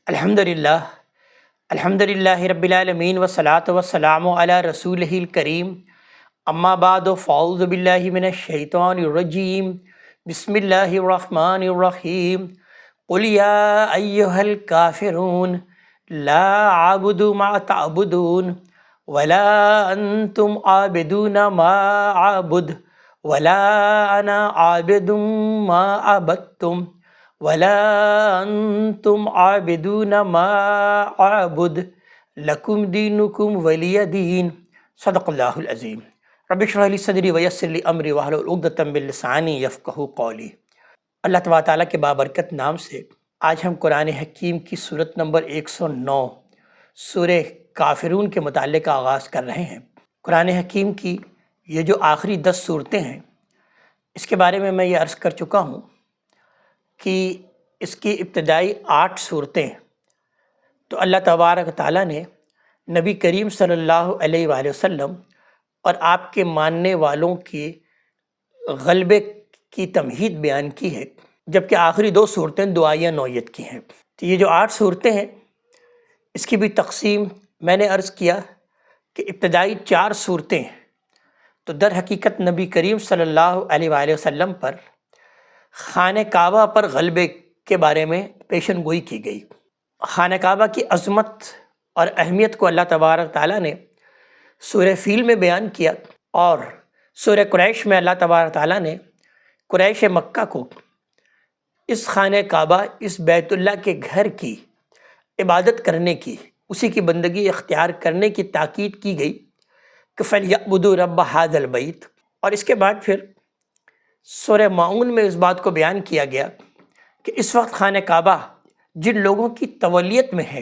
الحمدللہ الحمدللہ رب العالمین والصلاة والسلام علی رسولہ الکریم اما بعد فاعوذ باللہ من الشیطان الرجیم بسم اللہ الرحمن الرحیم قل یا ایہا الکافرون لا اعبد ما تعبدون ولا انتم عابدون ما اعبد ولا انا عابد ما عبدتم ولا انتم عابدون ما اعبد لکم دینکم ولی دین۔ صدق اللہ العظیم۔ رب اشرح لی صدری ویسر لی امری واحلل عقدۃ من لسانی یفقہوا قولی۔ اللہ تبارک تعالیٰ کے بابرکت نام سے آج ہم قرآن حکیم کی سورت نمبر 109 سورہ کافرون کے متعلق آغاز کر رہے ہیں۔ قرآن حکیم کی یہ جو آخری 10 صورتیں ہیں، اس کے بارے میں یہ عرض کر چکا ہوں کہ اس کی ابتدائی 8 صورتیں تو اللہ تبارک تعالیٰ نے نبی کریم صلی اللہ علیہ وآلہ وسلم اور آپ کے ماننے والوں کی غلبے کی تمہید بیان کی ہے، جبکہ آخری 2 صورتیں دعائیہ نوعیت کی ہیں۔ تو یہ جو 8 صورتیں ہیں، اس کی بھی تقسیم میں نے عرض کیا کہ ابتدائی 4 صورتیں تو در حقیقت نبی کریم صلی اللہ علیہ وآلہ وسلم پر خانہ کعبہ پر غلبے کے بارے میں پیشن گوئی کی گئی۔ خانہ کعبہ کی عظمت اور اہمیت کو اللہ تبارک تعالیٰ نے سورہ فیل میں بیان کیا، اور سورہ قریش میں اللہ تبارک تعالیٰ نے قریش مکہ کو اس خانہ کعبہ، اس بیت اللہ کے گھر کی عبادت کرنے کی، اسی کی بندگی اختیار کرنے کی تاکید کی گئی کہ فَلْيَعْبُدُوا رَبَّ هَذَا الْبَيْتِ۔ اور اس کے بعد پھر سورہ ماعون میں اس بات کو بیان کیا گیا کہ اس وقت خانہ کعبہ جن لوگوں کی تولیت میں ہے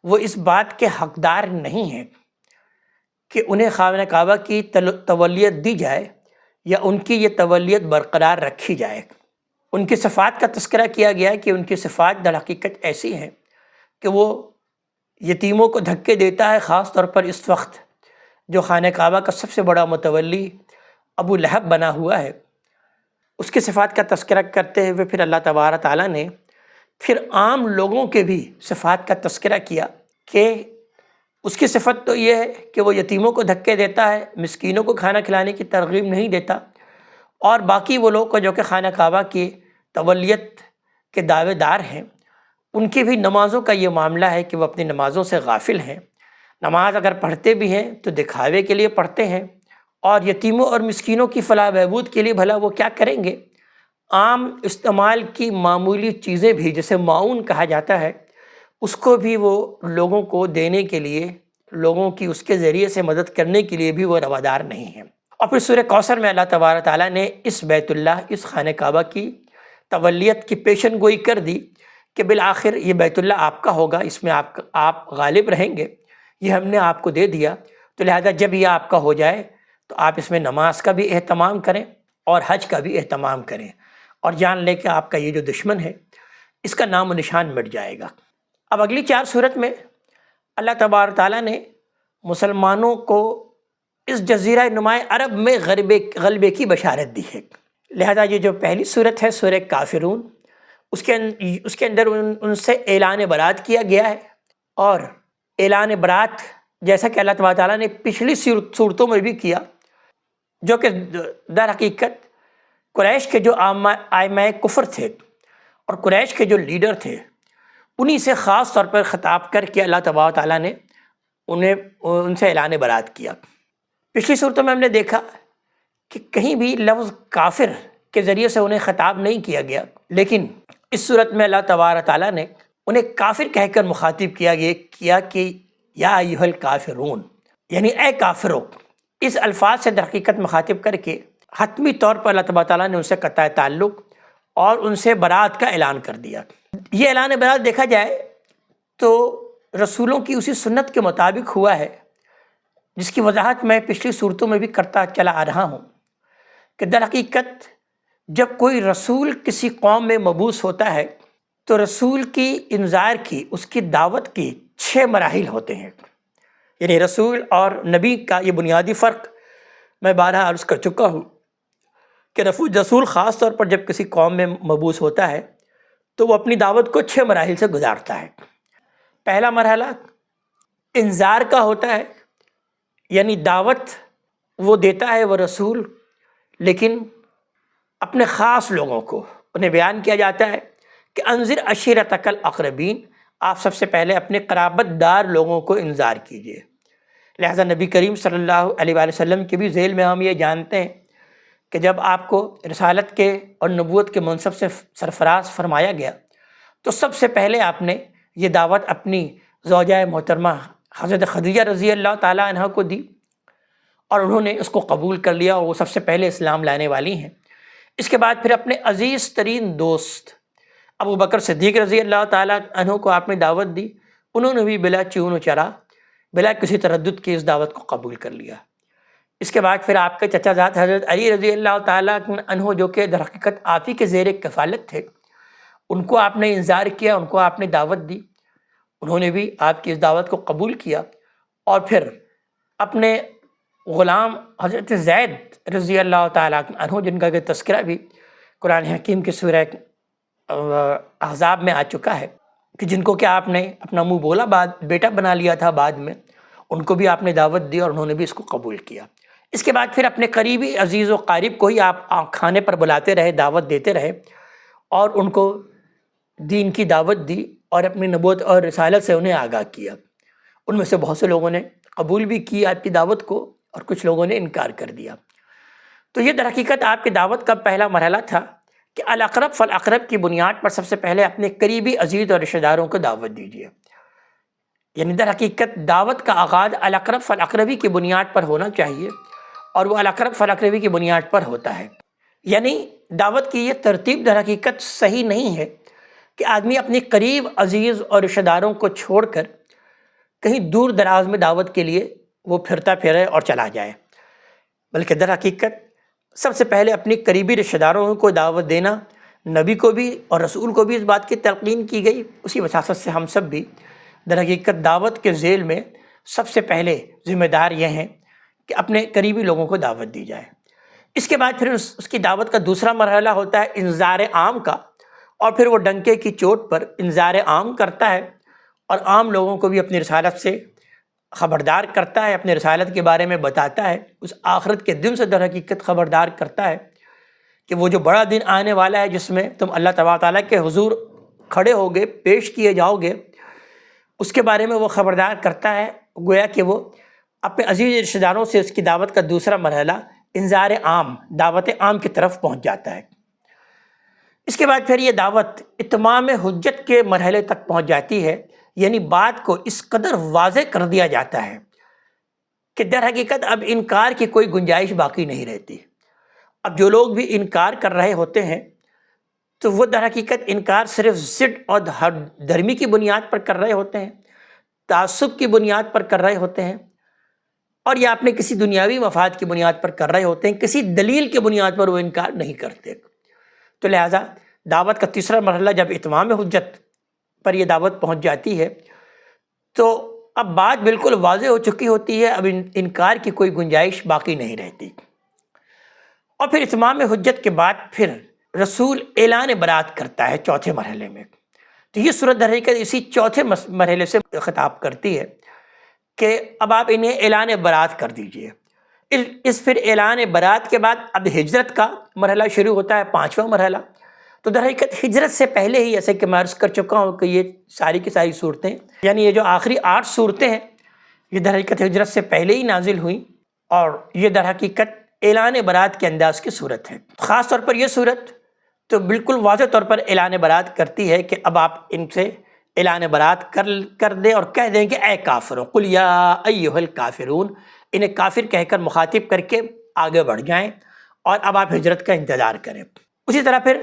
وہ اس بات کے حقدار نہیں ہیں کہ انہیں خانہ کعبہ کی تولیت دی جائے یا ان کی یہ تولیت برقرار رکھی جائے۔ ان کی صفات کا تذکرہ کیا گیا کہ ان کی صفات در حقیقت ایسی ہیں کہ وہ یتیموں کو دھکے دیتا ہے، خاص طور پر اس وقت جو خانہ کعبہ کا سب سے بڑا متولی ابو لہب بنا ہوا ہے۔ اس کی صفات کا تذکرہ کرتے ہوئے پھر اللہ تبارک تعالیٰ نے پھر عام لوگوں کے بھی صفات کا تذکرہ کیا کہ اس کی صفت تو یہ ہے کہ وہ یتیموں کو دھکے دیتا ہے، مسکینوں کو کھانا کھلانے کی ترغیب نہیں دیتا، اور باقی وہ لوگ جو کہ خانہ کعبہ کی تولیت کے دعوے دار ہیں، ان کی بھی نمازوں کا یہ معاملہ ہے کہ وہ اپنی نمازوں سے غافل ہیں۔ نماز اگر پڑھتے بھی ہیں تو دکھاوے کے لیے پڑھتے ہیں، اور یتیموں اور مسکینوں کی فلاح بہبود کے لیے بھلا وہ کیا کریں گے؟ عام استعمال کی معمولی چیزیں بھی جسے معاون کہا جاتا ہے، اس کو بھی وہ لوگوں کو دینے کے لیے، لوگوں کی اس کے ذریعے سے مدد کرنے کے لیے بھی وہ روادار نہیں ہیں۔ اور پھر سورہ کوثر میں اللہ تبارک تعالیٰ نے اس بیت اللہ، اس خانہ کعبہ کی تولیت کی پیشن گوئی کر دی کہ بالآخر یہ بیت اللہ آپ کا ہوگا، اس میں آپ غالب رہیں گے، یہ ہم نے آپ کو دے دیا، تو لہذا جب یہ آپ کا ہو جائے تو آپ اس میں نماز کا بھی اہتمام کریں اور حج کا بھی اہتمام کریں، اور جان لیں کہ آپ کا یہ جو دشمن ہے اس کا نام و نشان مٹ جائے گا۔ اب اگلی 4 صورت میں اللہ تبارک تعالیٰ نے مسلمانوں کو اس جزیرہ نماء عرب میں غلبے کی بشارت دی ہے۔ لہذا یہ جو پہلی صورت ہے سورہ کافرون، اس کے اندر ان سے اعلان برات کیا گیا ہے، اور اعلان برات جیسا کہ اللہ تبارک تعالیٰ نے پچھلی صورتوں میں بھی کیا، جو کہ در حقیقت قریش کے جو ائمہ کفر تھے اور قریش کے جو لیڈر تھے، انہی سے خاص طور پر خطاب کر کے اللہ تبارک تعالیٰ نے ان سے اعلان برات کیا۔ پچھلی صورتوں میں ہم نے دیکھا کہ کہیں بھی لفظ کافر کے ذریعے سے انہیں خطاب نہیں کیا گیا، لیکن اس صورت میں اللہ تبارک تعالیٰ نے انہیں کافر کہہ کر مخاطب کیا کہ یا ایھا الکافرون، یعنی اے کافرو۔ اس الفاظ سے در حقیقت مخاطب کر کے حتمی طور پر اللہ تبارک تعالیٰ نے ان سے قطع تعلق اور ان سے برات کا اعلان کر دیا۔ یہ اعلان برات دیکھا جائے تو رسولوں کی اسی سنت کے مطابق ہوا ہے، جس کی وضاحت میں پچھلی صورتوں میں بھی کرتا چلا آ رہا ہوں کہ در حقیقت جب کوئی رسول کسی قوم میں مبعوث ہوتا ہے تو رسول کی انذار کی، اس کی دعوت کی 6 مراحل ہوتے ہیں۔ یعنی رسول اور نبی کا یہ بنیادی فرق میں بارہا عرض کر چکا ہوں کہ رسول خاص طور پر جب کسی قوم میں مبعوث ہوتا ہے تو وہ اپنی دعوت کو 6 مراحل سے گزارتا ہے۔ پہلا مرحلہ انذار کا ہوتا ہے، یعنی دعوت وہ دیتا ہے وہ رسول، لیکن اپنے خاص لوگوں کو انہیں بیان کیا جاتا ہے کہ انذر عشیرتک الاقربین، آپ سب سے پہلے اپنے قرابت دار لوگوں کو انذار کیجیے۔ لہٰذا نبی کریم صلی اللہ علیہ وآلہ وسلم کے بھی ذیل میں ہم یہ جانتے ہیں کہ جب آپ کو رسالت کے اور نبوت کے منصب سے سرفراز فرمایا گیا تو سب سے پہلے آپ نے یہ دعوت اپنی زوجہ محترمہ حضرت خدیجہ رضی اللہ تعالیٰ عنہ کو دی، اور انہوں نے اس کو قبول کر لیا، اور وہ سب سے پہلے اسلام لانے والی ہیں۔ اس کے بعد پھر اپنے عزیز ترین دوست ابو بکر صدیق رضی اللہ تعالیٰ عنہ کو آپ نے دعوت دی، انہوں نے بھی بلا چون و چرا، بلا کسی تردد کے اس دعوت کو قبول کر لیا۔ اس کے بعد پھر آپ کے چچا زاد حضرت علی رضی اللہ تعالیٰ عنہ، جو کہ در حقیقت آپ ہی کے زیر کفالت تھے، ان کو آپ نے انذار کیا، ان کو آپ نے دعوت دی، انہوں نے بھی آپ کی اس دعوت کو قبول کیا۔ اور پھر اپنے غلام حضرت زید رضی اللہ تعالیٰ عنہ، جن کا کہ تذکرہ بھی قرآن حکیم کے سورہ احزاب میں آ چکا ہے، کہ جن کو کہ آپ نے اپنا منہ بولا بیٹا بنا لیا تھا بعد میں، ان کو بھی آپ نے دعوت دی اور انہوں نے بھی اس کو قبول کیا۔ اس کے بعد پھر اپنے قریبی عزیز و قارب کو ہی آپ کھانے پر بلاتے رہے، دعوت دیتے رہے، اور ان کو دین کی دعوت دی اور اپنی نبوت اور رسالت سے انہیں آگاہ کیا۔ ان میں سے بہت سے لوگوں نے قبول بھی کی آپ کی دعوت کو، اور کچھ لوگوں نے انکار کر دیا۔ تو یہ در حقیقت آپ کی دعوت کا پہلا مرحلہ تھا کہ الاقرب فالاقرب کی بنیاد پر سب سے پہلے اپنے قریبی عزیز اور رشتہ داروں کو دعوت دیجیے۔ یعنی در حقیقت دعوت کا آغاز الاقرب فالاقربی کی بنیاد پر ہونا چاہیے، اور وہ الاقرب فالاقربی کی بنیاد پر ہوتا ہے۔ یعنی دعوت کی یہ ترتیب در حقیقت صحیح نہیں ہے کہ آدمی اپنے قریب عزیز اور رشتہ داروں کو چھوڑ کر کہیں دور دراز میں دعوت کے لیے وہ پھرتا پھرے اور چلا جائے، بلکہ در حقیقت سب سے پہلے اپنی قریبی رشتہ داروں کو دعوت دینا، نبی کو بھی اور رسول کو بھی اس بات کی تلقین کی گئی، اسی وساطت سے ہم سب بھی در حقیقت دعوت کے ذیل میں سب سے پہلے ذمہ دار یہ ہیں کہ اپنے قریبی لوگوں کو دعوت دی جائے۔ اس کے بعد پھر اس کی دعوت کا دوسرا مرحلہ ہوتا ہے انذار عام کا، اور پھر وہ ڈنکے کی چوٹ پر انذار عام کرتا ہے، اور عام لوگوں کو بھی اپنی رسالت سے خبردار کرتا ہے، اپنے رسالت کے بارے میں بتاتا ہے، اس آخرت کے دن سے در حقیقت خبردار کرتا ہے کہ وہ جو بڑا دن آنے والا ہے جس میں تم اللہ تبارک تعالیٰ کے حضور کھڑے ہوگے، پیش کیے جاؤ گے، اس کے بارے میں وہ خبردار کرتا ہے۔ گویا کہ وہ اپنے عزیز رشتہ داروں سے اس کی دعوت کا دوسرا مرحلہ انذار عام، دعوت عام کی طرف پہنچ جاتا ہے۔ اس کے بعد پھر یہ دعوت اتمام حجت کے مرحلے تک پہنچ جاتی ہے، یعنی بات کو اس قدر واضح کر دیا جاتا ہے کہ در حقیقت اب انکار کی کوئی گنجائش باقی نہیں رہتی۔ اب جو لوگ بھی انکار کر رہے ہوتے ہیں تو وہ در حقیقت انکار صرف ضد اور دھرمی کی بنیاد پر کر رہے ہوتے ہیں، تعصب کی بنیاد پر کر رہے ہوتے ہیں، اور یا اپنے کسی دنیاوی مفاد کی بنیاد پر کر رہے ہوتے ہیں، کسی دلیل کی بنیاد پر وہ انکار نہیں کرتے۔ تو لہٰذا دعوت کا تیسرا مرحلہ جب اتمام حجت پر یہ دعوت پہنچ جاتی ہے تو اب بات بالکل واضح ہو چکی ہوتی ہے، اب انکار کی کوئی گنجائش باقی نہیں رہتی۔ اور پھر اتمام حجت کے بعد پھر رسول اعلان برات کرتا ہے چوتھے مرحلے میں۔ تو یہ صورت در حقیقت اسی چوتھے مرحلے سے خطاب کرتی ہے کہ اب آپ انہیں اعلان برات کر دیجئے۔ اس پھر اعلان برات کے بعد اب ہجرت کا مرحلہ شروع ہوتا ہے، پانچواں مرحلہ۔ تو در حقیقت ہجرت سے پہلے ہی، جیسے کہ میں عرض کر چکا ہوں کہ یہ ساری کی ساری صورتیں، یعنی یہ جو آخری 8 صورتیں ہیں، یہ در حقیقت ہجرت سے پہلے ہی نازل ہوئیں، اور یہ در حقیقت اعلان برات کے انداز کی صورت ہے۔ خاص طور پر یہ صورت تو بالکل واضح طور پر اعلان برات کرتی ہے کہ اب آپ ان سے اعلان برات کر دیں اور کہہ دیں کہ اے کافروں، قل یا ایھا الکافرون، انہیں کافر کہہ کر مخاطب کر کے آگے بڑھ جائیں، اور اب آپ ہجرت کا انتظار کریں۔ اسی طرح پھر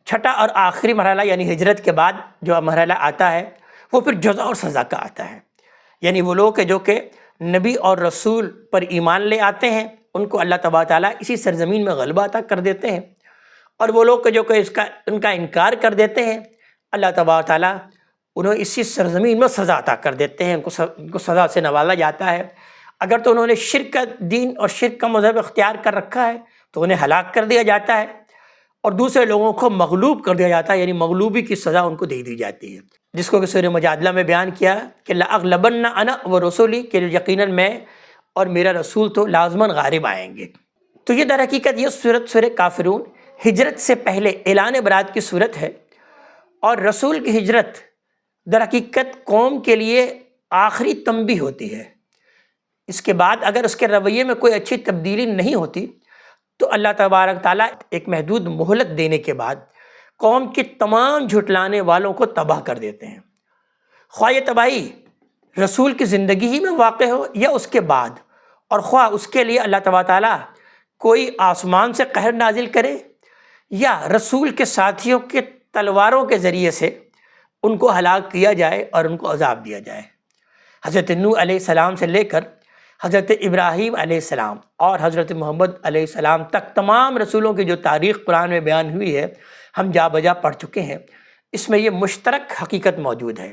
چھٹا اور آخری مرحلہ یعنی ہجرت کے بعد جو مرحلہ آتا ہے وہ پھر جزا اور سزا کا آتا ہے۔ یعنی وہ لوگ جو کہ نبی اور رسول پر ایمان لے آتے ہیں، ان کو اللہ تبارک تعالیٰ اسی سرزمین میں غلبہ عطا کر دیتے ہیں، اور وہ لوگ جو کہ ان کا انکار کر دیتے ہیں، اللہ تبارک تعالیٰ انہیں اسی سرزمین میں سزا عطا کر دیتے ہیں، ان کو سزا سے نوازا جاتا ہے۔ اگر تو انہوں نے شرک کا دین اور شرک کا مذہب اختیار کر رکھا ہے تو انہیں ہلاک کر دیا جاتا ہے، اور دوسرے لوگوں کو مغلوب کر دیا جاتا ہے، یعنی مغلوبی کی سزا ان کو دے دی جاتی ہے، جس کو کہ سورہ مجادلہ میں بیان کیا کہ لَأَغْلَبَنَّ أَنَا وَرُسُلِي، کہ یقیناً میں اور میرا رسول تو لازماً غالب آئیں گے۔ تو یہ در حقیقت یہ صورت سورہ کافرون ہجرت سے پہلے اعلان برات کی صورت ہے، اور رسول کی ہجرت در حقیقت قوم کے لیے آخری تنبیہ ہوتی ہے۔ اس کے بعد اگر اس کے رویے میں کوئی اچھی تبدیلی نہیں ہوتی تو اللہ تبارک تعالیٰ ایک محدود مہلت دینے کے بعد قوم کے تمام جھٹلانے والوں کو تباہ کر دیتے ہیں، خواہ یہ تباہی رسول کی زندگی ہی میں واقع ہو یا اس کے بعد، اور خواہ اس کے لیے اللہ تبارک تعالیٰ کوئی آسمان سے قہر نازل کرے یا رسول کے ساتھیوں کے تلواروں کے ذریعے سے ان کو ہلاک کیا جائے اور ان کو عذاب دیا جائے۔ حضرت نوح علیہ السلام سے لے کر حضرت ابراہیم علیہ السلام اور حضرت محمد علیہ السلام تک تمام رسولوں کی جو تاریخ قرآن میں بیان ہوئی ہے ہم جا بجا پڑھ چکے ہیں، اس میں یہ مشترک حقیقت موجود ہے،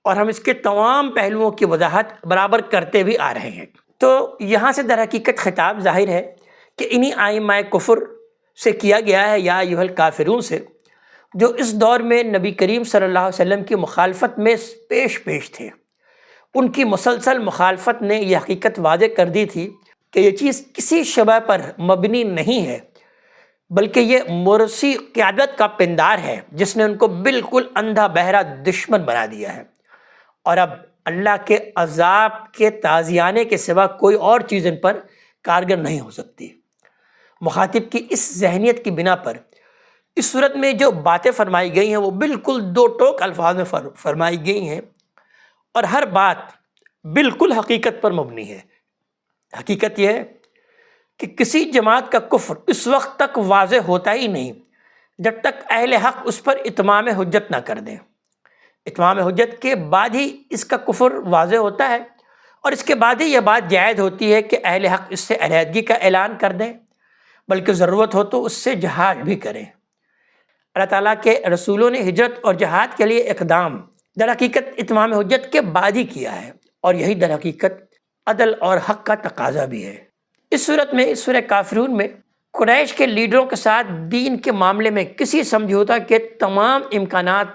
اور ہم اس کے تمام پہلوؤں کی وضاحت برابر کرتے بھی آ رہے ہیں۔ تو یہاں سے در حقیقت خطاب ظاہر ہے کہ انہی آئمہ کفر سے کیا گیا ہے، یا ایھا الکافرون سے، جو اس دور میں نبی کریم صلی اللہ علیہ وسلم کی مخالفت میں پیش تھے۔ ان کی مسلسل مخالفت نے یہ حقیقت واضح کر دی تھی کہ یہ چیز کسی شبہ پر مبنی نہیں ہے، بلکہ یہ مرسی قیادت کا پندار ہے جس نے ان کو بالکل اندھا بہرا دشمن بنا دیا ہے، اور اب اللہ کے عذاب کے تازیانے کے سوا کوئی اور چیز ان پر کارگر نہیں ہو سکتی۔ مخاطب کی اس ذہنیت کی بنا پر اس صورت میں جو باتیں فرمائی گئی ہیں وہ بالکل دو ٹوک الفاظ میں فرمائی گئی ہیں، اور ہر بات بالکل حقیقت پر مبنی ہے۔ حقیقت یہ ہے کہ کسی جماعت کا کفر اس وقت تک واضح ہوتا ہی نہیں جب تک اہل حق اس پر اتمام حجت نہ کر دیں۔ اتمام حجت کے بعد ہی اس کا کفر واضح ہوتا ہے، اور اس کے بعد ہی یہ بات جائز ہوتی ہے کہ اہل حق اس سے علیحدگی کا اعلان کر دیں، بلکہ ضرورت ہو تو اس سے جہاد بھی کریں۔ اللہ تعالیٰ کے رسولوں نے ہجرت اور جہاد کے لیے اقدام در حقیقت اتمام حجت کے بعد ہی کیا ہے، اور یہی در حقیقت عدل اور حق کا تقاضا بھی ہے۔ اس صورت میں اس سورہ کافرون میں قریش کے لیڈروں کے ساتھ دین کے معاملے میں کسی سمجھوتا کے تمام امکانات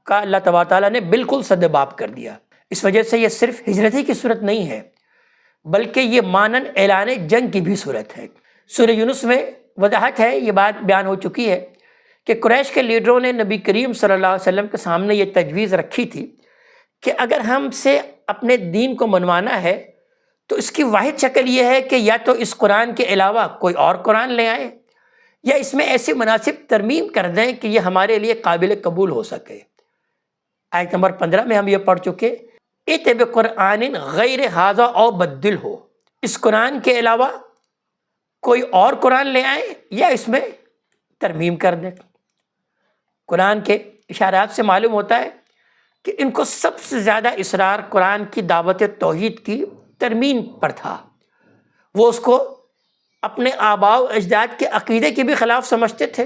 کا اللہ تبارک تعالیٰ نے بالکل سدباب کر دیا۔ اس وجہ سے یہ صرف ہجرت ہی کی صورت نہیں ہے، بلکہ یہ مانند اعلان جنگ کی بھی صورت ہے۔ سورہ یونس میں وضاحت ہے، یہ بات بیان ہو چکی ہے کہ قریش کے لیڈروں نے نبی کریم صلی اللہ علیہ وسلم کے سامنے یہ تجویز رکھی تھی کہ اگر ہم سے اپنے دین کو منوانا ہے تو اس کی واحد شکل یہ ہے کہ یا تو اس قرآن کے علاوہ کوئی اور قرآن لے آئیں، یا اس میں ایسی مناسب ترمیم کر دیں کہ یہ ہمارے لیے قابل قبول ہو سکے۔ آیت نمبر 15 میں ہم یہ پڑھ چکے، ائت بقرآن غیر ھذا او بدلہ، اس قرآن کے علاوہ کوئی اور قرآن لے آئیں یا اس میں ترمیم کر دیں۔ قرآن کے اشارات سے معلوم ہوتا ہے کہ ان کو سب سے زیادہ اصرار قرآن کی دعوت توحید کی ترمیم پر تھا۔ وہ اس کو اپنے آباء و اجداد کے عقیدے کے بھی خلاف سمجھتے تھے،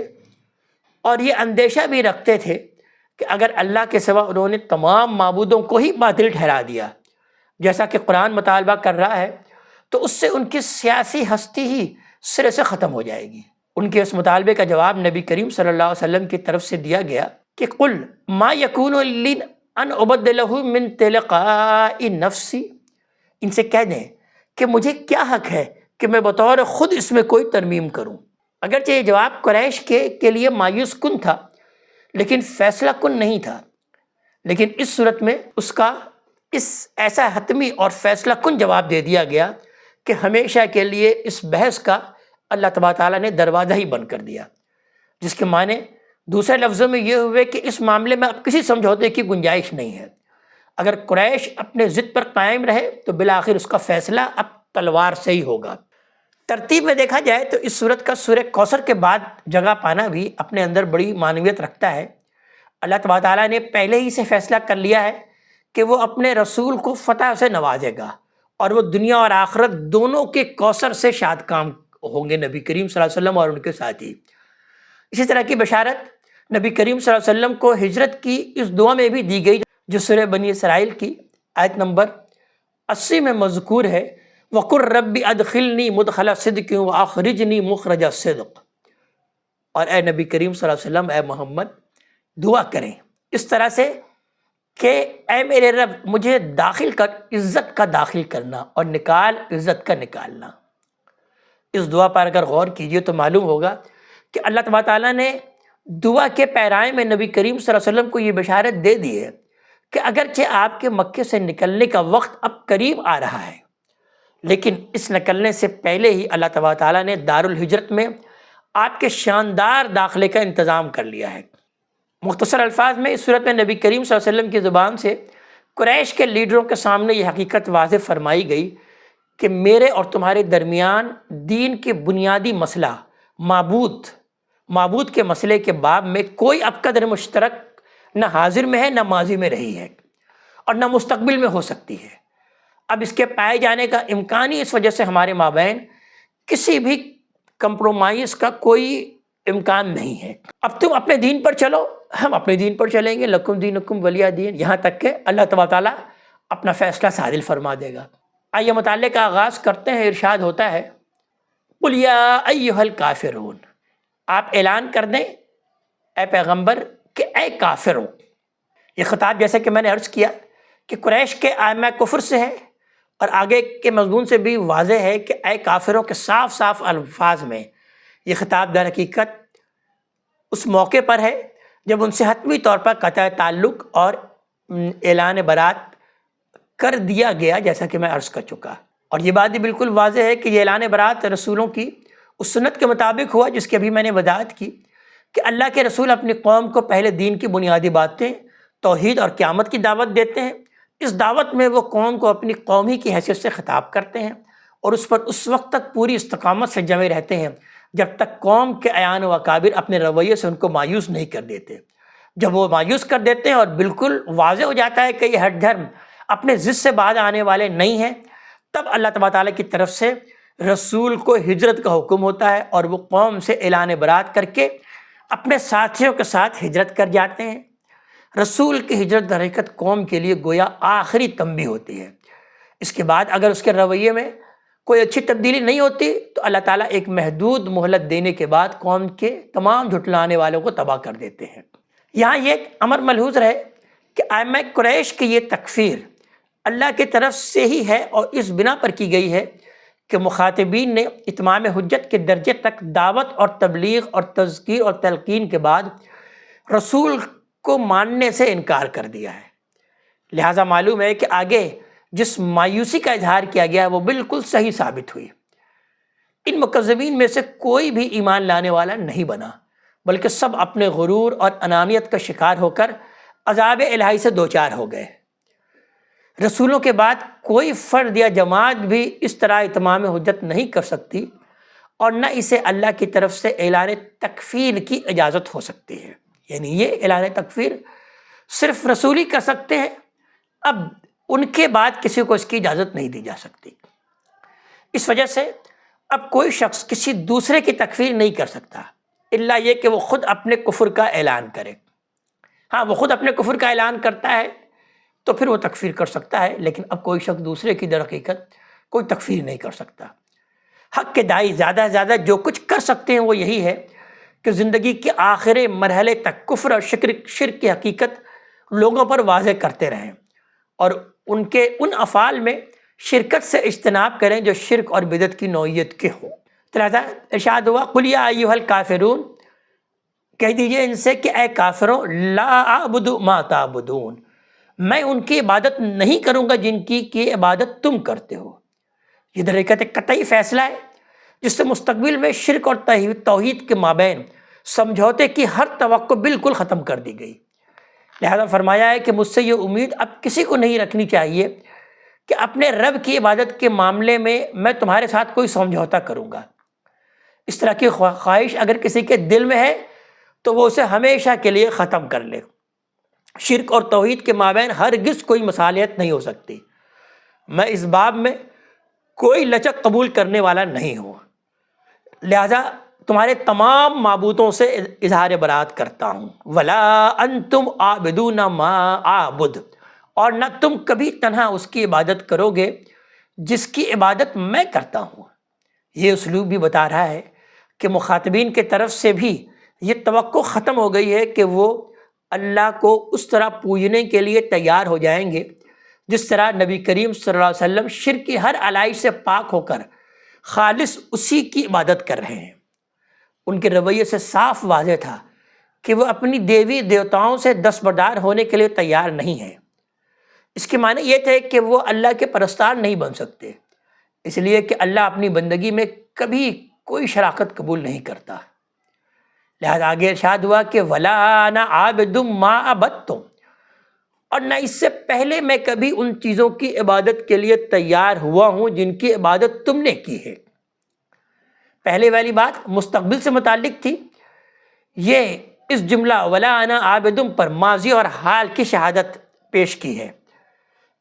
اور یہ اندیشہ بھی رکھتے تھے کہ اگر اللہ کے سوا انہوں نے تمام معبودوں کو ہی باطل ٹھہرا دیا جیسا کہ قرآن مطالبہ کر رہا ہے، تو اس سے ان کی سیاسی ہستی ہی سرے سے ختم ہو جائے گی۔ ان کے اس مطالبے کا جواب نبی کریم صلی اللہ علیہ وسلم کی طرف سے دیا گیا کہ قل ما یکون لی ان ابدلہ من تلقاء نفسی، ان سے کہہ دیں کہ مجھے کیا حق ہے کہ میں بطور خود اس میں کوئی ترمیم کروں۔ اگرچہ یہ جواب قریش کے لیے مایوس کن تھا، لیکن فیصلہ کن نہیں تھا، لیکن اس صورت میں اس کا ایسا حتمی اور فیصلہ کن جواب دے دیا گیا کہ ہمیشہ کے لیے اس بحث کا اللہ تبارک تعالیٰ نے دروازہ ہی بند کر دیا، جس کے معنی دوسرے لفظوں میں یہ ہوئے کہ اس معاملے میں اب کسی سمجھوتے کی گنجائش نہیں ہے۔ اگر قریش اپنے ضد پر قائم رہے تو بالآخر اس کا فیصلہ اب تلوار سے ہی ہوگا۔ ترتیب میں دیکھا جائے تو اس صورت کا سورہ کوثر کے بعد جگہ پانا بھی اپنے اندر بڑی معنویت رکھتا ہے۔ اللہ تبارک تعالیٰ نے پہلے ہی سے فیصلہ کر لیا ہے کہ وہ اپنے رسول کو فتح سے نوازے گا، اور وہ دنیا اور آخرت دونوں کے کوثر سے شاد کام ہوں گے نبی کریم صلی اللہ علیہ وسلم اور ان کے ساتھی۔ اسی طرح کی بشارت نبی کریم صلی اللہ علیہ وسلم کو ہجرت کی اس دعا میں بھی دی گئی جو سورہ بنی اسرائیل کی آیت نمبر 80 میں مذکور ہے، وَقُلْ رَبِّ أَدْخِلْنِي مُدْخَلَ صِدْقٍ وَأَخْرِجْنِي مُخْرَجَ صِدْقٍ۔ اور اے نبی کریم صلی اللہ علیہ وسلم، اے محمد دعا کریں اس طرح سے کہ اے میرے رب مجھے داخل کر، عزت کا داخل کرنا، اور نکال، عزت کا نکالنا۔ اس دعا پر اگر غور کیجئے تو معلوم ہوگا کہ اللہ تبارک تعالیٰ نے دعا کے پیرائے میں نبی کریم صلی اللہ علیہ وسلم کو یہ بشارت دے دی ہے کہ اگرچہ آپ کے مکے سے نکلنے کا وقت اب قریب آ رہا ہے، لیکن اس نکلنے سے پہلے ہی اللہ تبارک تعالیٰ نے دارالہجرت میں آپ کے شاندار داخلے کا انتظام کر لیا ہے۔ مختصر الفاظ میں اس صورت میں نبی کریم صلی اللہ علیہ وسلم کی زبان سے قریش کے لیڈروں کے سامنے یہ حقیقت واضح فرمائی گئی کہ میرے اور تمہارے درمیان دین کے بنیادی مسئلہ معبود کے مسئلے کے باب میں کوئی اب قدر مشترک نہ حاضر میں ہے، نہ ماضی میں رہی ہے، اور نہ مستقبل میں ہو سکتی ہے۔ اب اس کے پائے جانے کا امکان ہی اس وجہ سے ہمارے مابین کسی بھی کمپرومائز کا کوئی امکان نہیں ہے۔ اب تم اپنے دین پر چلو، ہم اپنے دین پر چلیں گے، لکم دینکم ولی دین، یہاں تک کہ اللہ تبارک تعالیٰ اپنا فیصلہ صادر فرما دے گا۔ آئیے مطالعے کا آغاز کرتے ہیں۔ ارشاد ہوتا ہے قل یا ایھا الکافرون، آپ اعلان کر دیں اے پیغمبر کہ اے کافروں۔ یہ خطاب جیسے کہ میں نے عرض کیا کہ قریش کے ائمہ کفر سے ہے، اور آگے کے مضمون سے بھی واضح ہے کہ اے کافروں کے صاف صاف الفاظ میں یہ خطاب در حقیقت اس موقع پر ہے جب ان سے حتمی طور پر قطع تعلق اور اعلان برات کر دیا گیا، جیسا کہ میں عرض کر چکا۔ اور یہ بات بھی بالکل واضح ہے کہ یہ اعلان برات رسولوں کی اس سنت کے مطابق ہوا جس کی ابھی میں نے وضاحت کی کہ اللہ کے رسول اپنی قوم کو پہلے دین کی بنیادی باتیں، توحید اور قیامت کی دعوت دیتے ہیں۔ اس دعوت میں وہ قوم کو اپنی قومی کی حیثیت سے خطاب کرتے ہیں، اور اس پر اس وقت تک پوری استقامت سے جمے رہتے ہیں جب تک قوم کے اعیان و اکابر اپنے رویے سے ان کو مایوس نہیں کر دیتے۔ جب وہ مایوس کر دیتے ہیں اور بالکل واضح ہو جاتا ہے کہ یہ ہٹ دھرم اپنے ضد سے باز آنے والے نہیں ہیں، تب اللہ تبارک تعالیٰ کی طرف سے رسول کو ہجرت کا حکم ہوتا ہے، اور وہ قوم سے اعلان برات کر کے اپنے ساتھیوں کے ساتھ ہجرت کر جاتے ہیں۔ رسول کی ہجرت در حقیقت قوم کے لیے گویا آخری تنبیہ ہوتی ہے۔ اس کے بعد اگر اس کے رویے میں کوئی اچھی تبدیلی نہیں ہوتی تو اللہ تعالیٰ ایک محدود مہلت دینے کے بعد قوم کے تمام جھٹلانے والوں کو تباہ کر دیتے ہیں۔ یہاں یہ ایک امر ملحوظ رہے کہ ائمہ قریش کی یہ تکفیر اللہ کی طرف سے ہی ہے، اور اس بنا پر کی گئی ہے کہ مخاطبین نے اتمام حجت کے درجے تک دعوت اور تبلیغ اور تذکیر اور تلقین کے بعد رسول کو ماننے سے انکار کر دیا ہے۔ لہٰذا معلوم ہے کہ آگے جس مایوسی کا اظہار کیا گیا ہے وہ بالکل صحیح ثابت ہوئی۔ ان مکذبین میں سے کوئی بھی ایمان لانے والا نہیں بنا، بلکہ سب اپنے غرور اور انانیت کا شکار ہو کر عذاب الہی سے دوچار ہو گئے۔ رسولوں کے بعد کوئی فرد یا جماعت بھی اس طرح اتمام حجت نہیں کر سکتی، اور نہ اسے اللہ کی طرف سے اعلان تکفیر کی اجازت ہو سکتی ہے۔ یعنی یہ اعلان تکفیر صرف رسول ہی کر سکتے ہیں، اب ان کے بعد کسی کو اس کی اجازت نہیں دی جا سکتی۔ اس وجہ سے اب کوئی شخص کسی دوسرے کی تکفیر نہیں کر سکتا الا یہ کہ وہ خود اپنے کفر کا اعلان کرے۔ ہاں، وہ خود اپنے کفر کا اعلان کرتا ہے تو پھر وہ تکفیر کر سکتا ہے، لیکن اب کوئی شخص دوسرے کی در حقیقت کوئی تکفیر نہیں کر سکتا۔ حق کے داعی زیادہ سے زیادہ جو کچھ کر سکتے ہیں وہ یہی ہے کہ زندگی کے آخری مرحلے تک کفر اور شرک کی حقیقت لوگوں پر واضح کرتے رہیں، اور ان کے ان افعال میں شرکت سے اجتناب کریں جو شرک اور بدعت کی نوعیت کے ہوں۔ لہٰذا ارشاد ہوا قل یا ایھا الکافرون، کہہ دیجئے ان سے کہ اے کافروں، لا اعبد ما تعبدون، میں ان کی عبادت نہیں کروں گا جن کی عبادت تم کرتے ہو۔ یہ در حقیقت ایک قطعی فیصلہ ہے جس سے مستقبل میں شرک اور توحید کے مابین سمجھوتے کی ہر توقع بالکل ختم کر دی گئی۔ لہذا فرمایا ہے کہ مجھ سے یہ امید اب کسی کو نہیں رکھنی چاہیے کہ اپنے رب کی عبادت کے معاملے میں تمہارے ساتھ کوئی سمجھوتا کروں گا۔ اس طرح کی خواہش اگر کسی کے دل میں ہے تو وہ اسے ہمیشہ کے لیے ختم کر لے۔ شرک اور توحید کے مابین ہرگز کوئی مصالحت نہیں ہو سکتی۔ میں اس باب میں کوئی لچک قبول کرنے والا نہیں ہوں، لہذا تمہارے تمام معبودوں سے اظہار برات کرتا ہوں۔ ولا انتم عابدون ما اعبد، اور نہ تم کبھی تنہا اس کی عبادت کرو گے جس کی عبادت میں کرتا ہوں۔ یہ اسلوب بھی بتا رہا ہے کہ مخاطبین کے طرف سے بھی یہ توقع ختم ہو گئی ہے کہ وہ اللہ کو اس طرح پوجنے کے لیے تیار ہو جائیں گے جس طرح نبی کریم صلی اللہ علیہ وسلم شرک کی ہر علائش سے پاک ہو کر خالص اسی کی عبادت کر رہے ہیں۔ ان کے رویے سے صاف واضح تھا کہ وہ اپنی دیوی دیوتاؤں سے دستبردار ہونے کے لیے تیار نہیں ہیں۔ اس کے معنی یہ تھے کہ وہ اللہ کے پرستار نہیں بن سکتے، اس لیے کہ اللہ اپنی بندگی میں کبھی کوئی شراکت قبول نہیں کرتا۔ لہذا آگے ارشاد ہوا کہ وَلَا أَنَا عَابِدٌ مَا عَبَدتُّمْ، اور نہ اس سے پہلے میں کبھی ان چیزوں کی عبادت کے لیے تیار ہوا ہوں جن کی عبادت تم نے کی ہے۔ پہلے والی بات مستقبل سے متعلق تھی، یہ اس جملہ وَلَا أَنَا عَابِدٌ پر ماضی اور حال کی شہادت پیش کی ہے۔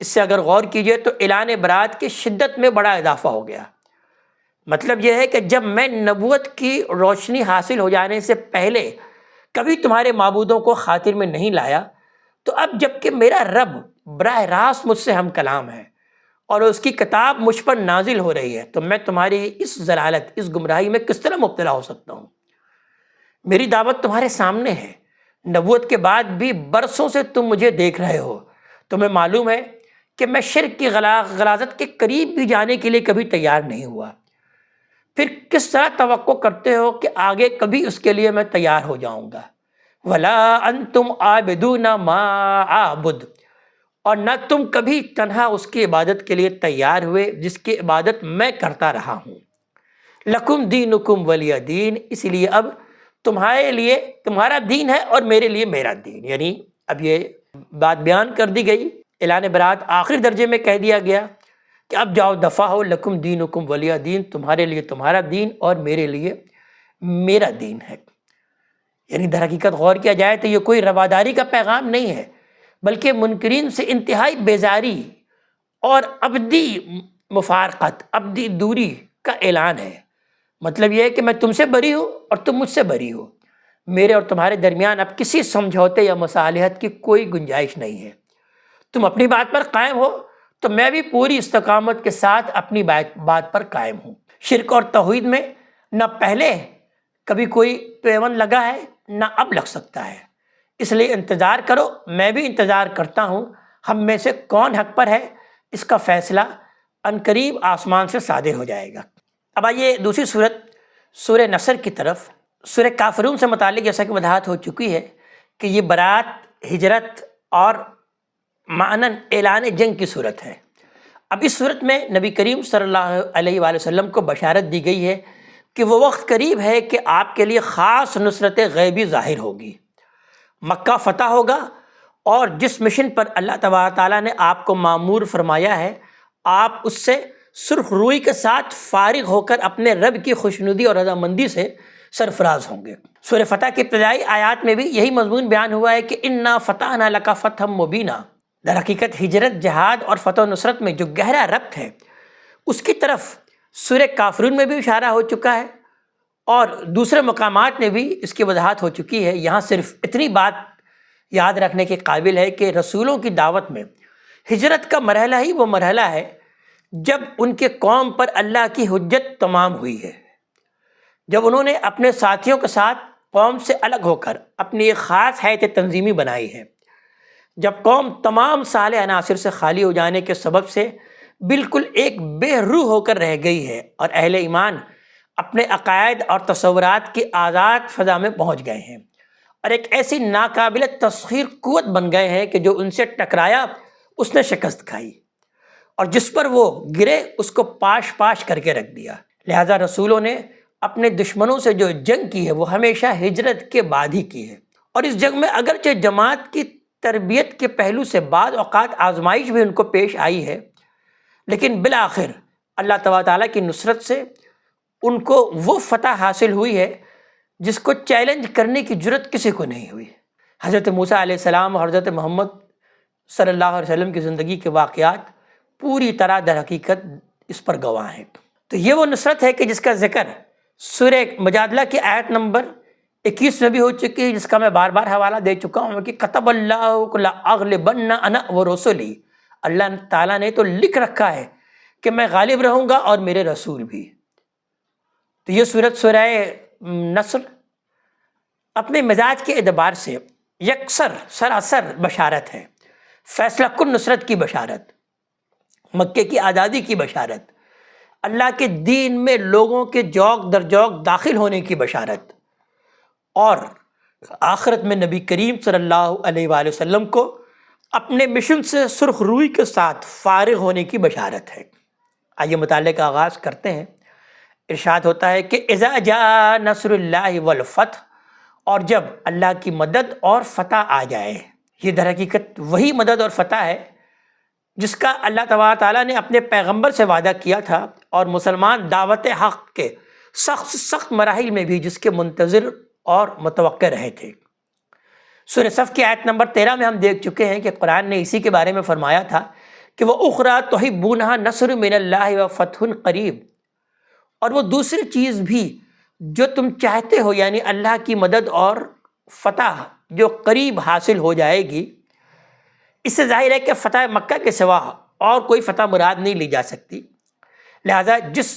اس سے اگر غور کیجئے تو اعلان برات کی شدت میں بڑا اضافہ ہو گیا۔ مطلب یہ ہے کہ جب میں نبوت کی روشنی حاصل ہو جانے سے پہلے کبھی تمہارے معبودوں کو خاطر میں نہیں لایا، تو اب جب کہ میرا رب براہ راست مجھ سے ہم کلام ہے اور اس کی کتاب مجھ پر نازل ہو رہی ہے، تو میں تمہاری اس ضلالت، اس گمراہی میں کس طرح مبتلا ہو سکتا ہوں؟ میری دعوت تمہارے سامنے ہے، نبوت کے بعد بھی برسوں سے تم مجھے دیکھ رہے ہو، تمہیں معلوم ہے کہ میں شرک کی غلاظت کے قریب بھی جانے کے لیے کبھی تیار نہیں ہوا، پھر کس طرح توقع کرتے ہو کہ آگے کبھی اس کے لیے میں تیار ہو جاؤں گا؟ وَلَا أَنْتُمْ عَابِدُونَ مَا أَعْبُدُ، اور نہ تم کبھی تنہا اس کی عبادت کے لیے تیار ہوئے جس کی عبادت میں کرتا رہا ہوں۔ لَكُمْ دِينُكُمْ وَلِيَ دِينِ، اسی لیے اب تمہارے لیے تمہارا دین ہے اور میرے لیے میرا دین، یعنی اب یہ بات بیان کر دی گئی، اعلان برات آخری درجے میں کہہ دیا گیا کہ اب جاؤ دفع ہو، لکم دینکم ولیہ دین، تمہارے لیے تمہارا دین اور میرے لیے میرا دین ہے۔ یعنی در حقیقت غور کیا جائے تو یہ کوئی رواداری کا پیغام نہیں ہے، بلکہ منکرین سے انتہائی بیزاری اور ابدی مفارقت، ابدی دوری کا اعلان ہے۔ مطلب یہ ہے کہ میں تم سے بری ہوں اور تم مجھ سے بری ہو، میرے اور تمہارے درمیان اب کسی سمجھوتے یا مصالحت کی کوئی گنجائش نہیں ہے۔ تم اپنی بات پر قائم ہو تو میں بھی پوری استقامت کے ساتھ اپنی بات پر قائم ہوں۔ شرک اور توحید میں نہ پہلے کبھی کوئی پیوند لگا ہے، نہ اب لگ سکتا ہے، اس لیے انتظار کرو، میں بھی انتظار کرتا ہوں۔ ہم میں سے کون حق پر ہے، اس کا فیصلہ عنقریب آسمان سے صادر ہو جائے گا۔ اب آئیے دوسری صورت سورہ نصر کی طرف۔ سورہ کافرون سے متعلق جیسا کہ وضاحت ہو چکی ہے کہ یہ برات، ہجرت اور معنن اعلان جنگ کی صورت ہے۔ اب اس صورت میں نبی کریم صلی اللہ علیہ وآلہ وسلم کو بشارت دی گئی ہے کہ وہ وقت قریب ہے کہ آپ کے لیے خاص نصرت غیبی ظاہر ہوگی، مکہ فتح ہوگا، اور جس مشن پر اللہ تبارک تعالیٰ نے آپ کو مامور فرمایا ہے، آپ اس سے سرخ روئی کے ساتھ فارغ ہو کر اپنے رب کی خوشنودی اور رضامندی سے سرفراز ہوں گے۔ سورہ فتح کی ابتدائی آیات میں بھی یہی مضمون بیان ہوا ہے کہ انا فتحنا لک فتحا مبینا۔ در حقیقت ہجرت، جہاد اور فتح و نصرت میں جو گہرا ربط ہے اس کی طرف سورہ کافرون میں بھی اشارہ ہو چکا ہے، اور دوسرے مقامات میں بھی اس کی وضاحت ہو چکی ہے۔ یہاں صرف اتنی بات یاد رکھنے کے قابل ہے کہ رسولوں کی دعوت میں ہجرت کا مرحلہ ہی وہ مرحلہ ہے جب ان کے قوم پر اللہ کی حجت تمام ہوئی ہے، جب انہوں نے اپنے ساتھیوں کے ساتھ قوم سے الگ ہو کر اپنی ایک خاص حیثیت تنظیمی بنائی ہے، جب قوم تمام صالح عناصر سے خالی ہو جانے کے سبب سے بالکل ایک بے روح ہو کر رہ گئی ہے، اور اہل ایمان اپنے عقائد اور تصورات کی آزاد فضا میں پہنچ گئے ہیں، اور ایک ایسی ناقابل تسخیر قوت بن گئے ہیں کہ جو ان سے ٹکرایا اس نے شکست کھائی، اور جس پر وہ گرے اس کو پاش پاش کر کے رکھ دیا۔ لہذا رسولوں نے اپنے دشمنوں سے جو جنگ کی ہے وہ ہمیشہ ہجرت کے بعد ہی کی ہے، اور اس جنگ میں اگرچہ جماعت کی تربیت کے پہلو سے بعض اوقات آزمائش بھی ان کو پیش آئی ہے، لیکن بالآخر اللہ تبارک تعالیٰ کی نصرت سے ان کو وہ فتح حاصل ہوئی ہے جس کو چیلنج کرنے کی جرت کسی کو نہیں ہوئی۔ حضرت موسیٰ علیہ السلام اور حضرت محمد صلی اللہ علیہ وسلم کی زندگی کے واقعات پوری طرح در حقیقت اس پر گواہ ہیں۔ تو یہ وہ نصرت ہے کہ جس کا ذکر سورہ مجادلہ کی آیت نمبر 21 میں بھی ہو چکی ہے، جس کا میں بار بار حوالہ دے چکا ہوں کہ کتب اللہ لأغلبن انا ورسلی، اللہ تعالیٰ نے تو لکھ رکھا ہے کہ میں غالب رہوں گا اور میرے رسول بھی۔ تو یہ سورت سورہ نصر اپنے مزاج کے اعتبار سے یکسر سراسر بشارت ہے، فیصلہ کن نصرت کی بشارت، مکے کی آزادی کی بشارت، اللہ کے دین میں لوگوں کے جوق در جوق داخل ہونے کی بشارت، اور آخرت میں نبی کریم صلی اللہ علیہ وآلہ وسلم کو اپنے مشن سے سرخ روئی کے ساتھ فارغ ہونے کی بشارت ہے۔ آئیے مطالعے کا آغاز کرتے ہیں۔ ارشاد ہوتا ہے کہ اذا جاء نصر اللہ والفتح، اور جب اللہ کی مدد اور فتح آ جائے۔ یہ در حقیقت وہی مدد اور فتح ہے جس کا اللہ تبارک تعالیٰ نے اپنے پیغمبر سے وعدہ کیا تھا، اور مسلمان دعوت حق کے سخت سخت مراحل میں بھی جس کے منتظر اور متوقع رہے تھے۔ سورہ صف کی آیت نمبر 13 میں ہم دیکھ چکے ہیں کہ قرآن نے اسی کے بارے میں فرمایا تھا کہ وَأُخْرَىٰ تُحِبُّونَهَا نَصْرٌ مِّنَ اللَّهِ وَفَتْحٌ قَرِيبٌ، اور وہ دوسری چیز بھی جو تم چاہتے ہو، یعنی اللہ کی مدد اور فتح جو قریب حاصل ہو جائے گی۔ اس سے ظاہر ہے کہ فتح مکہ کے سوا اور کوئی فتح مراد نہیں لی جا سکتی، لہذا جس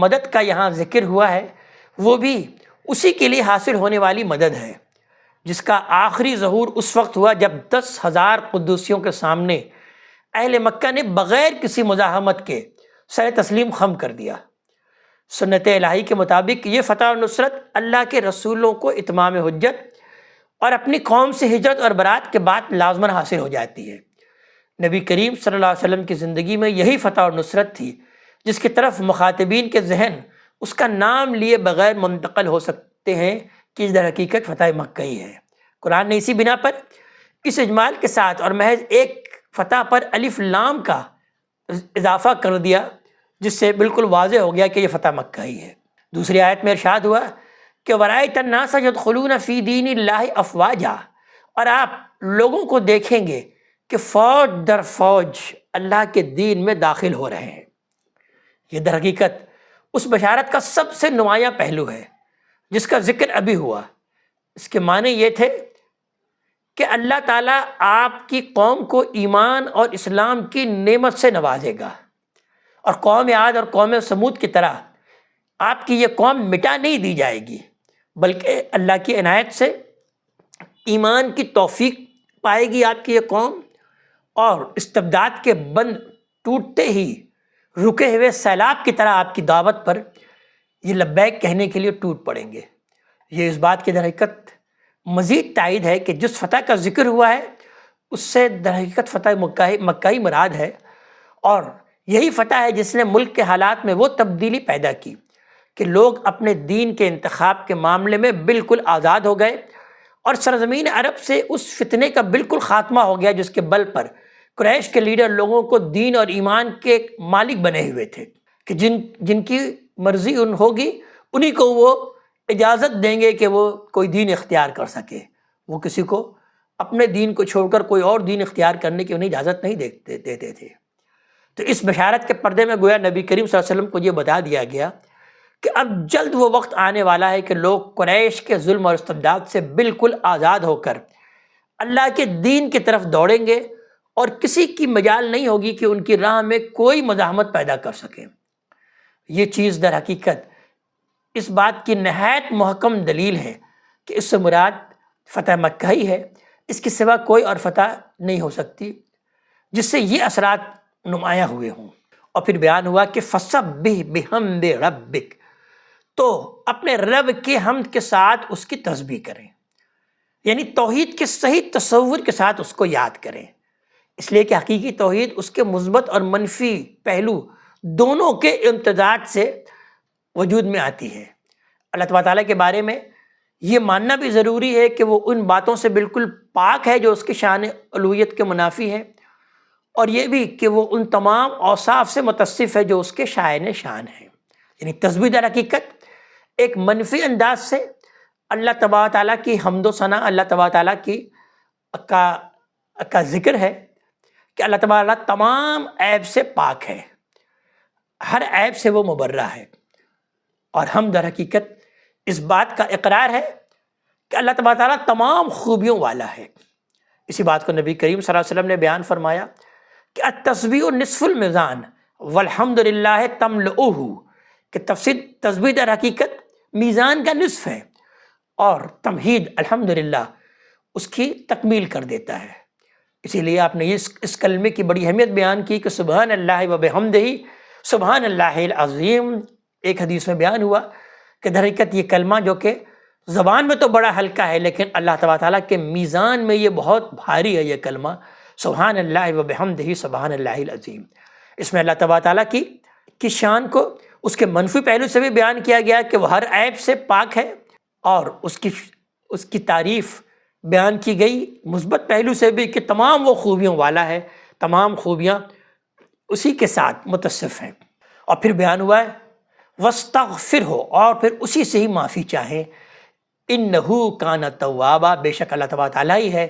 مدد کا یہاں ذکر ہوا ہے وہ بھی اسی کے لیے حاصل ہونے والی مدد ہے، جس کا آخری ظہور اس وقت ہوا جب 10,000 قدوسیوں کے سامنے اہل مکہ نے بغیر کسی مزاحمت کے سر تسلیم خم کر دیا۔ سنت الہی کے مطابق یہ فتح و نصرت اللہ کے رسولوں کو اتمام حجت اور اپنی قوم سے ہجرت اور برات کے بعد لازماً حاصل ہو جاتی ہے۔ نبی کریم صلی اللہ علیہ وسلم کی زندگی میں یہی فتح اور نصرت تھی جس کی طرف مخاطبین کے ذہن اس کا نام لیے بغیر منتقل ہو سکتے ہیں کہ در حقیقت فتح مکہ ہی ہے۔ قرآن نے اسی بنا پر اس اجمال کے ساتھ اور محض ایک فتح پر الف لام کا اضافہ کر دیا، جس سے بالکل واضح ہو گیا کہ یہ فتح مکہ ہی ہے۔ دوسری آیت میں ارشاد ہوا کہ وَرَأَيْتَ النَّاسَ يَدْخُلُونَ فِي دِينِ اللَّهِ أَفْوَاجًا، اور آپ لوگوں کو دیکھیں گے کہ فوج در فوج اللہ کے دین میں داخل ہو رہے ہیں۔ یہ در حقیقت اس بشارت کا سب سے نمایاں پہلو ہے جس کا ذکر ابھی ہوا۔ اس کے معنی یہ تھے کہ اللہ تعالیٰ آپ کی قوم کو ایمان اور اسلام کی نعمت سے نوازے گا، اور قوم عاد اور قوم سمود کی طرح آپ کی یہ قوم مٹا نہیں دی جائے گی، بلکہ اللہ کی عنایت سے ایمان کی توفیق پائے گی آپ کی یہ قوم، اور استبداد کے بند ٹوٹتے ہی رکے ہوئے سیلاب کی طرح آپ کی دعوت پر یہ لبیک کہنے کے لیے ٹوٹ پڑیں گے۔ یہ اس بات کی در حقیقت مزید تائید ہے کہ جس فتح کا ذکر ہوا ہے اس سے در حقیقت فتح مکہ ہی مراد ہے، اور یہی فتح ہے جس نے ملک کے حالات میں وہ تبدیلی پیدا کی کہ لوگ اپنے دین کے انتخاب کے معاملے میں بالکل آزاد ہو گئے، اور سرزمین عرب سے اس فتنے کا بالکل خاتمہ ہو گیا جس کے بل پر قریش کے لیڈر لوگوں کو دین اور ایمان کے مالک بنے ہوئے تھے کہ جن کی مرضی ہوگی انہی کو وہ اجازت دیں گے کہ وہ کوئی دین اختیار کر سکے، وہ کسی کو اپنے دین کو چھوڑ کر کوئی اور دین اختیار کرنے کی انہیں اجازت نہیں دیتے تھے۔ تو اس بشارت کے پردے میں گویا نبی کریم صلی اللہ علیہ وسلم کو یہ بتا دیا گیا کہ اب جلد وہ وقت آنے والا ہے کہ لوگ قریش کے ظلم اور استبداد سے بالکل آزاد ہو کر اللہ کے دین کی طرف دوڑیں گے، اور کسی کی مجال نہیں ہوگی کہ ان کی راہ میں کوئی مزاحمت پیدا کر سکے۔ یہ چیز در حقیقت اس بات کی نہایت محکم دلیل ہے کہ اس سے مراد فتح مکہ ہی ہے، اس کے سوا کوئی اور فتح نہیں ہو سکتی جس سے یہ اثرات نمایاں ہوئے ہوں۔ اور پھر بیان ہوا کہ فَسَبِّحْ بِحَمْدِ رَبِّكَ، تو اپنے رب کے حمد کے ساتھ اس کی تسبیح کریں، یعنی توحید کے صحیح تصور کے ساتھ اس کو یاد کریں، اس لیے کہ حقیقی توحید اس کے مثبت اور منفی پہلو دونوں کے امتزاج سے وجود میں آتی ہے۔ اللہ تبارک تعالیٰ کے بارے میں یہ ماننا بھی ضروری ہے کہ وہ ان باتوں سے بالکل پاک ہے جو اس کی شان الوہیت کے منافی ہے، اور یہ بھی کہ وہ ان تمام اوصاف سے متصف ہے جو اس کے شائن شان ہیں۔ یعنی تسبیح در حقیقت ایک منفی انداز سے اللہ تبارک تعالیٰ کی حمد و ثنا، اللہ تبارک تعالیٰ کی کا ذکر ہے کہ اللہ تبارک تعالیٰ تمام عیب سے پاک ہے، ہر عیب سے وہ مبرہ ہے، اور ہم در حقیقت اس بات کا اقرار ہے کہ اللہ تبارک تعالیٰ تمام خوبیوں والا ہے۔ اسی بات کو نبی کریم صلی اللہ علیہ وسلم نے بیان فرمایا کہ التسبیح نصف المیزان والحمد للہ تملؤہ، کہ تسبیح در حقیقت میزان کا نصف ہے، اور تمہید الحمدللہ اس کی تکمیل کر دیتا ہے۔ اسی لیے آپ نے اس کلمے کی بڑی اہمیت بیان کی کہ سبحان اللہ و بحمدہ سبحان اللہ العظیم۔ ایک حدیث میں بیان ہوا کہ در حقیقت یہ کلمہ جو کہ زبان میں تو بڑا ہلکا ہے، لیکن اللہ تبارک تعالیٰ کے میزان میں یہ بہت بھاری ہے، یہ کلمہ سبحان اللہ و بحمدہ سبحان اللہ العظیم۔ اس میں اللہ تبارک تعالیٰ کی شان کو اس کے منفی پہلو سے بھی بیان کیا گیا کہ وہ ہر عیب سے پاک ہے، اور اس کی تعریف بیان کی گئی مثبت پہلو سے بھی کہ تمام وہ خوبیوں والا ہے، تمام خوبیاں اسی کے ساتھ متصف ہیں۔ اور پھر بیان ہوا ہے وَاسْتَغْفِرْهُ، اور پھر اسی سے ہی معافی چاہیں، إِنَّهُ كَانَ تَوَّابًا، بے شک اللہ تبارک تعالیٰ ہی ہے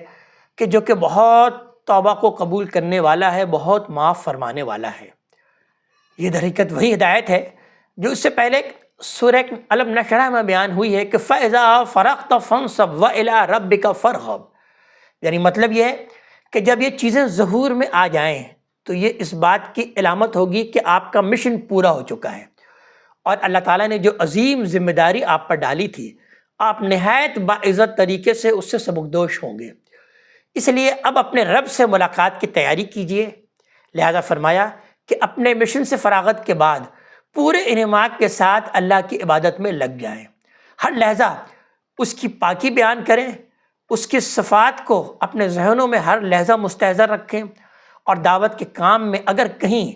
کہ جو کہ بہت توبہ کو قبول کرنے والا ہے، بہت معاف فرمانے والا ہے۔ یہ در حقیقت وہی ہدایت ہے جو اس سے پہلے سورہ الم نشرح میں بیان ہوئی ہے کہ فَإِذَا فَرَغْتَ فَانصَبْ وَإِلَىٰ رَبِّكَ فَارْغَب، یعنی مطلب یہ ہے کہ جب یہ چیزیں ظہور میں آ جائیں تو یہ اس بات کی علامت ہوگی کہ آپ کا مشن پورا ہو چکا ہے، اور اللہ تعالیٰ نے جو عظیم ذمہ داری آپ پر ڈالی تھی، آپ نہایت باعزت طریقے سے اس سے سبکدوش ہوں گے۔ اس لیے اب اپنے رب سے ملاقات کی تیاری کیجیے۔ لہذا فرمایا کہ اپنے مشن سے فراغت کے بعد پورے انہماک کے ساتھ اللہ کی عبادت میں لگ جائیں، ہر لحظہ اس کی پاکی بیان کریں، اس کی صفات کو اپنے ذہنوں میں ہر لحظہ مستحضر رکھیں، اور دعوت کے کام میں اگر کہیں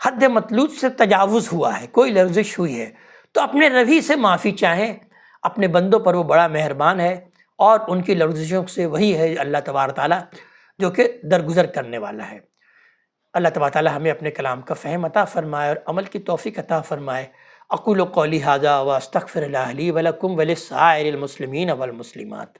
حد مطلوب سے تجاوز ہوا ہے، کوئی لرزش ہوئی ہے، تو اپنے ربی سے معافی چاہیں۔ اپنے بندوں پر وہ بڑا مہربان ہے، اور ان کی لرزشوں سے وہی ہے اللہ تبارک تعالیٰ جو کہ درگزر کرنے والا ہے۔ اللہ تبارک تعالیٰ ہمیں اپنے کلام کا فہم عطا فرمائے اور عمل کی توفیق عطا فرمائے۔ اقول قولی ھذا واستغفر اللہ لی ولکم ولسائر المسلمین والمسلمات۔